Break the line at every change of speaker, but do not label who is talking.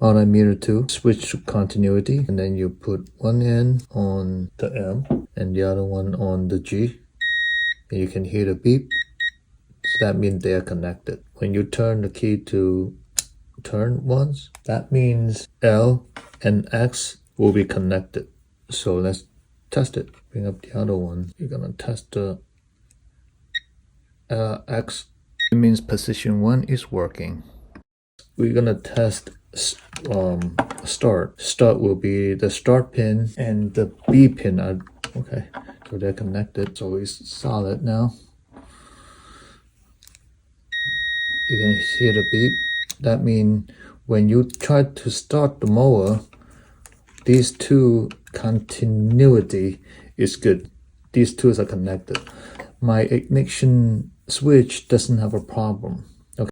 multimeter 2, switch to continuity, and then you put one end on the M and the other one on the G, and you can hear the beep. So that means they are connected. When you turn the key to turn once, that means L and X will be connected. So let's test it. Bring up the other one. You're gonna test the X. It means position 1 is working. We're gonna test start. Start will be the start pin and the B pin are okay. So they're connected. So it's solid now. You can hear the beep. That means when you try to start the mower, these two continuity is good. These two are connected. My ignition switch doesn't have a problem.